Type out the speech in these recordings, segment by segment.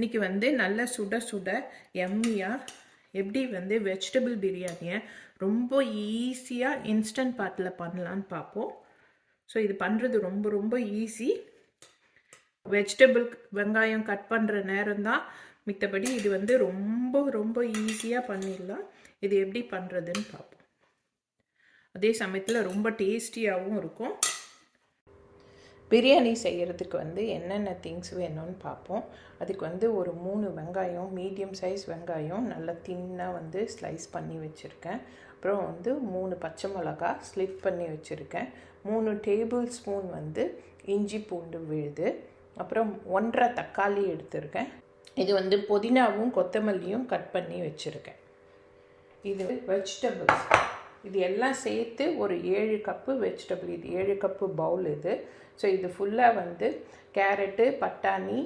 இன்றைக்கி வந்து நல்ல சுட சுட எம்மியாக எப்படி வந்து வெஜிடபிள் பிரியாணியை ரொம்ப ஈஸியாக இன்ஸ்டன்ட் பாட்டில் பண்ணலான்னு பார்ப்போம். ஸோ இது பண்ணுறது ரொம்ப ரொம்ப ஈஸி. வெஜிடபிள் வெங்காயம் கட் பண்ணுற நேரம் தான், மித்தபடி இது வந்து ரொம்ப ரொம்ப ஈஸியாக பண்ணிடலாம். இது எப்படி பண்ணுறதுன்னு பார்ப்போம். அதே சமயத்தில் ரொம்ப டேஸ்டியாகவும் இருக்கும். பிரியாணி செய்கிறதுக்கு வந்து என்னென்ன திங்ஸ் வேணும்னு பார்ப்போம். அதுக்கு வந்து ஒரு 3 வெங்காயம், மீடியம் சைஸ் வெங்காயம் நல்லா தின்னாக வந்து ஸ்லைஸ் பண்ணி வச்சுருக்கேன். அப்புறம் வந்து 3 பச்சை மிளகா ஸ்லிப் பண்ணி வச்சுருக்கேன். 3 டேபிள் ஸ்பூன் வந்து இஞ்சி பூண்டு விழுது. அப்புறம் 1.5 தக்காளி எடுத்திருக்கேன். இது வந்து புதினாவும் கொத்தமல்லியும் கட் பண்ணி வச்சுருக்கேன். இது வெஜிடபிள்ஸ், இது எல்லாம் சேர்த்து ஒரு 7 கப்பு வெஜிடபிள். இது 7 கப்பு பவுல் இது. ஸோ இது ஃபுல்லாக வந்து கேரட்டு, பட்டாணி,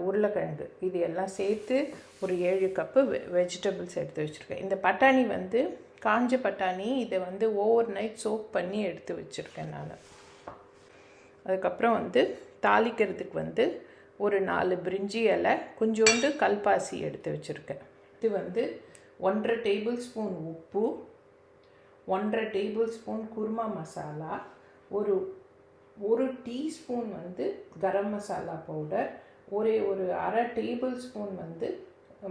உருளைக்கிழங்கு இது எல்லாம் சேர்த்து ஒரு 7 கப்பு வெஜிடபிள்ஸ் எடுத்து வச்சுருக்கேன். இந்த பட்டாணி வந்து காஞ்ச பட்டாணி, இதை வந்து ஓவர் நைட் சோக் பண்ணி எடுத்து வச்சுருக்கேன் நான். அதுக்கப்புறம் வந்து தாளிக்கிறதுக்கு வந்து ஒரு 4 பிரிஞ்சி இலை, கொஞ்சோண்டு கல்பாசி எடுத்து வச்சுருக்கேன். இது வந்து 1.5 டேபிள் ஸ்பூன் உப்பு, 1.5 டேபிள் ஸ்பூன் குருமா மசாலா, ஒரு டீஸ்பூன் வந்து கரம் மசாலா பவுடர், ஒரு 1/2 டேபிள் ஸ்பூன் வந்து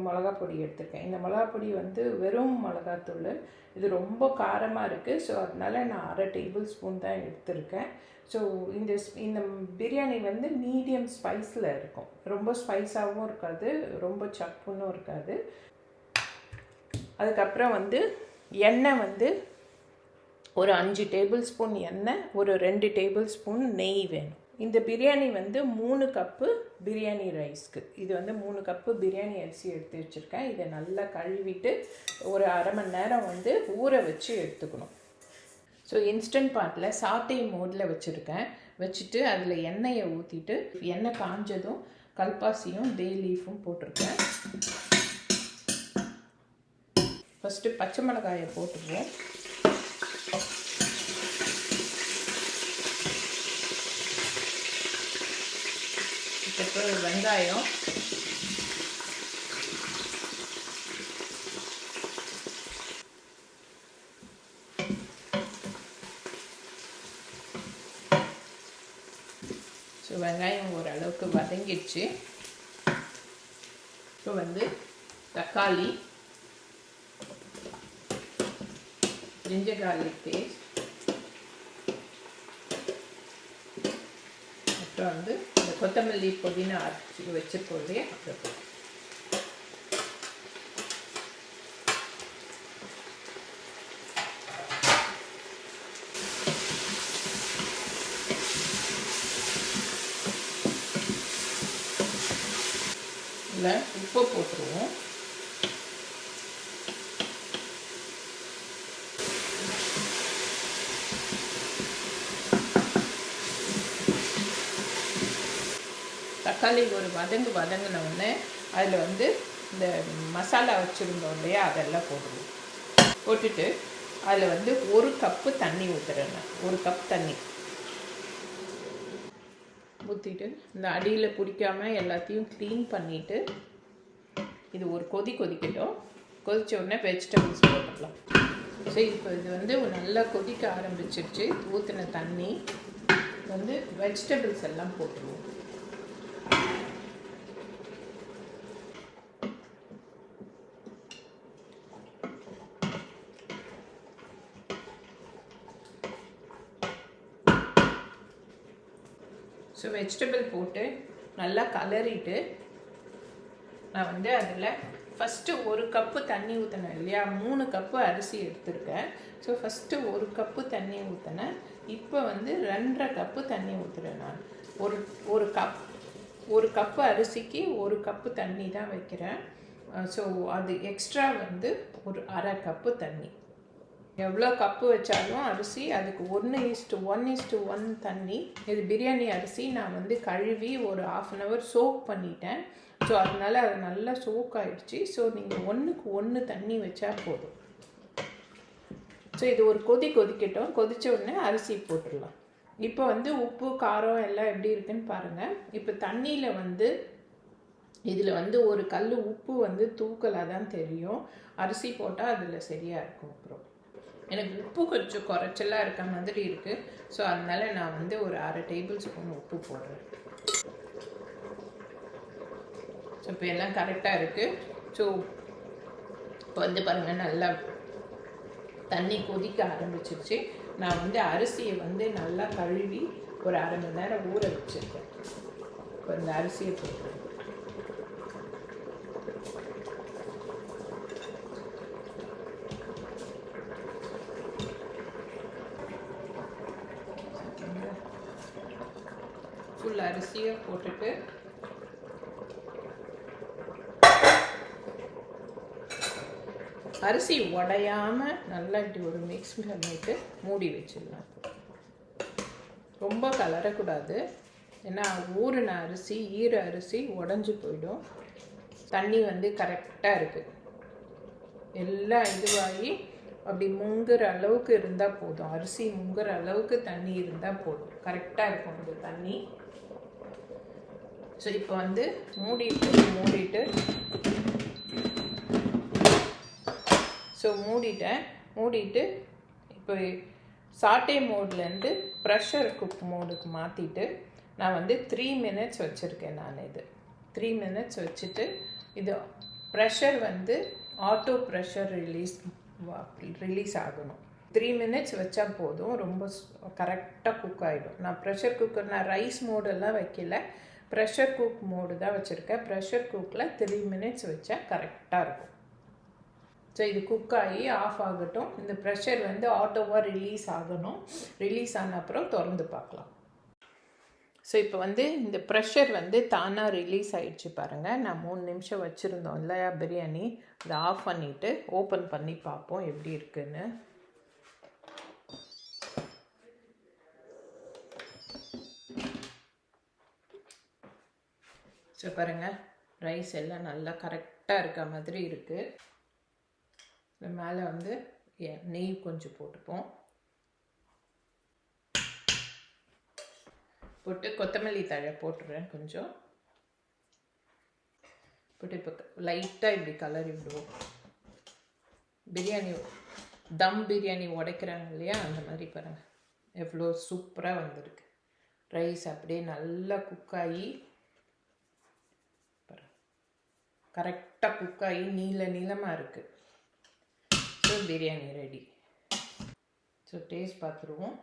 மிளகா பொடி எடுத்துருக்கேன். இந்த மிளகா பொடி வந்து வெறும் மிளகாத்தூள். இது ரொம்ப காரமாக இருக்குது. ஸோ அதனால் நான் 1/2 டேபிள் ஸ்பூன் தான் எடுத்திருக்கேன். ஸோ இந்த பிரியாணி வந்து மீடியம் ஸ்பைஸில் இருக்கும். ரொம்ப ஸ்பைஸாகவும் இருக்காது, ரொம்ப சப்புன்னும் இருக்காது. அதுக்கப்புறம் வந்து எண்ணெய் வந்து ஒரு 5 டேபிள் ஸ்பூன் எண்ணெய், ஒரு 2 டேபிள் ஸ்பூன் நெய் வேணும். இந்த பிரியாணி வந்து 3 கப்பு பிரியாணி ரைஸ்க்கு. இது வந்து 3 கப்பு பிரியாணி அரிசி எடுத்து வச்சுருக்கேன். இதை நல்லா கழுவிட்டு ஒரு அரை மணி நேரம் வந்து ஊற வச்சு எடுத்துக்கணும். ஸோ இன்ஸ்டன்ட் பாட்டில் சாட்டை மோடில் வச்சுருக்கேன். வச்சுட்டு அதில் எண்ணெயை ஊற்றிட்டு, எண்ணெய் காஞ்சதும் கல்பாசியும் பே லீஃபும் போட்டிருக்கேன். ஃபஸ்ட்டு பச்சை மிளகாயை போட்டுருவோம். அப்புறம் வெங்காயம், ஸோ வெங்காயம் ஓரளவுக்கு வதங்கிடுச்சு. இப்போ வந்து தக்காளி, ஜிஞ்சர் கார்லிக் பேஸ்ட், அப்புறம் வந்து இந்த கொத்தமல்லி புதினா அரைச்சி வச்சுக்கொள்ளே அப்புறம் இல்லை உப்பு போட்டுருவோம். தக்காளி ஒரு வதங்கின உடனே அதில் வந்து இந்த மசாலா வச்சுருந்தோம் இல்லையா, அதெல்லாம் போடுவோம். போட்டுட்டு அதில் வந்து 1 கப்பு தண்ணி ஊற்றுறேன். 1 கப் தண்ணி ஊற்றிட்டு இந்த அடியில் பிடிக்காமல் எல்லாத்தையும் க்ளீன் பண்ணிவிட்டு இது ஒரு கொதிக்கட்டும். கொதித்த உடனே வெஜிடபிள்ஸ் போட்டுக்கலாம். ஸோ இப்போ இது வந்து நல்லா கொதிக்க ஆரம்பிச்சிருச்சு. ஊற்றின தண்ணி வந்து வெஜிடபிள்ஸ் எல்லாம் போட்டுருவோம். ஸோ வெஜிடபிள் போட்டு நல்லா கலரிட்டு நான் வந்து அதில் ஃபஸ்ட்டு 1 கப்பு தண்ணி ஊற்றினேன் இல்லையா, 3 கப்பு அரிசி எடுத்திருக்கேன். ஸோ ஃபஸ்ட்டு 1 கப்பு தண்ணி ஊற்றினேன். இப்போ வந்து 2.5 கப்பு தண்ணி ஊற்றுறேன் நான். ஒரு கப்பு அரிசிக்கு 1 கப்பு தண்ணி தான் வைக்கிறேன். ஸோ அது எக்ஸ்ட்ரா வந்து ஒரு 1/2 கப்பு தண்ணி. எவ்வளோ கப்பு வச்சாலும் அரிசி அதுக்கு 1:1 தண்ணி. இது பிரியாணி அரிசி நான் வந்து கழுவி ஒரு 1/2 hour சோக் பண்ணிட்டேன். ஸோ அதனால் அது நல்லா சோக் ஆகிடுச்சு. ஸோ நீங்கள் 1:1 தண்ணி வச்சா போதும். ஸோ இது ஒரு கொதிக்கட்டும். கொதித்த உடனே அரிசி போட்டுடலாம். இப்போ வந்து உப்பு காரம் எல்லாம் எப்படி இருக்குன்னு பாருங்கள். இப்போ தண்ணியில் வந்து இதில் வந்து ஒரு கல் உப்பு வந்து தூக்கலாக தான் தெரியும். அரிசி போட்டால் அதில் சரியாக இருக்கும். அப்புறம் எனக்கு உப்பு கொஞ்சம் குறைச்சலாக இருக்க மாதிரி இருக்குது. ஸோ அதனால் நான் வந்து ஒரு 1/2 டேபிள் ஸ்பூன் உப்பு போடுறேன். ஸோ இப்போ எல்லாம் கரெக்டாக இருக்குது. ஸோ இப்போ வந்து பாருங்கள், நல்லா தண்ணி கொதிக்க ஆரம்பிச்சிருச்சு. நான் வந்து அரிசியை வந்து நல்லா கழுவி ஒரு 1/2 மணி நேரம் ஊற வச்சுருக்கேன். இப்போ இந்த அரிசியை போட்டுருவேன். ஃபுல் அரிசியை போட்டுட்டு அரிசி உடையாமல் நல்லா இப்படி ஒரு மிக்ஸ் பண்ணிட்டு மூடி வச்சிடலாம். ரொம்ப கலரக்கூடாது, ஏன்னா ஊறின அரிசி ஈர அரிசி உடஞ்சி போயிடும். தண்ணி வந்து கரெக்டாக இருக்குது, எல்லாம் இதுவாகி அப்படி முங்குற அளவுக்கு இருந்தால் போதும். அரிசி முங்குற அளவுக்கு தண்ணி இருந்தால் போதும், கரெக்டாக இருக்கும் இந்த தண்ணி. ஸோ இப்போ வந்து மூடிட்டு மூடிட்டு இப்போ சாட்டே மோட்லேருந்து ப்ரெஷர் குக் மோடுக்கு மாற்றிட்டு நான் வந்து 3 மினிட்ஸ் வச்சுருக்கேன். நான் இது 3 மினிட்ஸ் வச்சுட்டு, இது ப்ரெஷர் வந்து ஆட்டோ ப்ரெஷர் ரிலீஸ் ஆகணும். 3 மினிட்ஸ் வச்சா போதும், ரொம்ப கரெக்டாக குக் ஆகிடும். நான் ப்ரெஷர் குக்கர், நான் ரைஸ் மோடெல்லாம் வைக்கல, ப்ரெஷர் குக் மோடு தான் வச்சுருக்கேன். ப்ரெஷர் குக்கில் 3 மினிட்ஸ் வச்சா கரெக்டாக இருக்கும். ஸோ இது குக் ஆகி ஆஃப் ஆகட்டும். இந்த ப்ரெஷர் வந்து ஆட்டோவாக ரிலீஸ் ஆகணும். ரிலீஸ் ஆன அப்புறம் திறந்து பார்க்கலாம். ஸோ இப்போ வந்து இந்த ப்ரெஷர் வந்து தானாக ரிலீஸ் ஆகிடுச்சு பாருங்கள். நான் 3 நிமிஷம் வச்சுருந்தோம் இல்லையா பிரியாணி, இதை ஆஃப் பண்ணிவிட்டு ஓப்பன் பண்ணி பார்ப்போம் எப்படி இருக்குன்னு. ஸோ பாருங்கள், ரைஸ் எல்லாம் நல்லா கரெக்டாக இருக்க மாதிரி இருக்குது. இந்த மேலே வந்து நெய் கொஞ்சம் போட்டுப்போம். போட்டு கொத்தமல்லி தழை போட்டுறேன் கொஞ்சம் போட்டு இப்போ லைட்டாக இப்படி கலரி விடுவோம். பிரியாணி தம் பிரியாணி உடைக்கிறாங்க இல்லையா, அந்த மாதிரி பாருங்கள் எவ்வளோ சூப்பராக வந்திருக்கு. ரைஸ் அப்படியே நல்லா குக்காகி கரெக்டாக குக்காகி நீளமாக இருக்குது. So biryani ready. So taste பார்த்துருவோம்.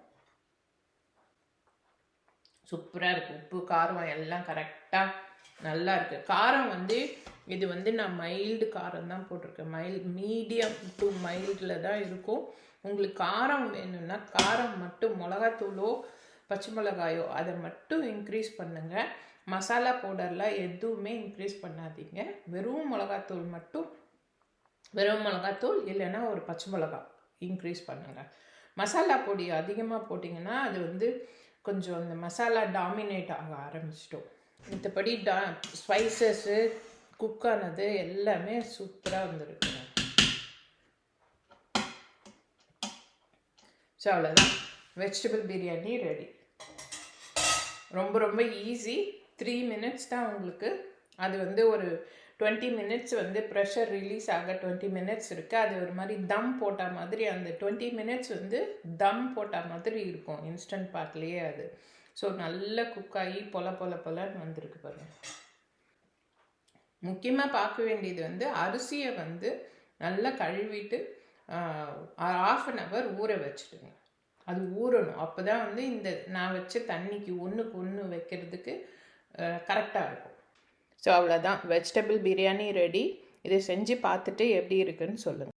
சூப்பராக இருக்குது. உப்பு காரம் எல்லாம் கரெக்டாக நல்லா இருக்குது. காரம் வந்து இது வந்து நான் மைல்டு காரம் தான் போட்டிருக்கேன். மீடியம் டு மைல்டில் தான் இருக்கும். உங்களுக்கு காரம் வேணும்னா காரம் மட்டும் மிளகாத்தூளோ பச்சை மிளகாயோ அதை மட்டும் இன்க்ரீஸ் பண்ணுங்கள். மசாலா பவுடர்லாம் எதுவுமே இன்க்ரீஸ் பண்ணாதீங்க. வெறும் மிளகாத்தூள் இல்லைன்னா ஒரு பச்சை மிளகா இன்க்ரீஸ் பண்ணுங்கள். மசாலா பொடி அதிகமாக போட்டிங்கன்னா அது வந்து கொஞ்சம் அந்த மசாலா டாமினேட் ஆக ஆரம்பிச்சிட்டோம். மற்றபடி ஸ்பைசஸ்ஸு குக்கானது எல்லாமே சூப்பராக வந்துருக்கு. ஸோ அவ்வளோதான், வெஜிடபிள் பிரியாணி ரெடி. ரொம்ப ஈஸி. 3 மினிட்ஸ் தான் உங்களுக்கு. அது வந்து ஒரு 20 மினிட்ஸ் வந்து ப்ரெஷர் ரிலீஸ் ஆக 20 மினிட்ஸ் இருக்குது. அது ஒரு மாதிரி தம் போட்ட மாதிரி, அந்த 20 மினிட்ஸ் வந்து தம் போட்ட மாதிரி இருக்கும் இன்ஸ்டன்ட் பாட்லேயே அது. ஸோ நல்லா குக்காகி பொலன்னு வந்திருக்கு பாருங்கள். முக்கியமாக பார்க்க வேண்டியது வந்து அரிசியை வந்து நல்லா கழுவிட்டு 1/2 hour ஊற வச்சுடுங்க. அது ஊறணும். அப்போ தான் வந்து இந்த நான் வச்ச தண்ணிக்கு ஒன்றுக்கு ஒன்று வைக்கிறதுக்கு கரெக்டாக இருக்கும். ஸோ அவ்வளோதான், வெஜிடபிள் பிரியாணி ரெடி. இதை செஞ்சு பார்த்துட்டு எப்படி இருக்குன்னு சொல்லுங்கள்.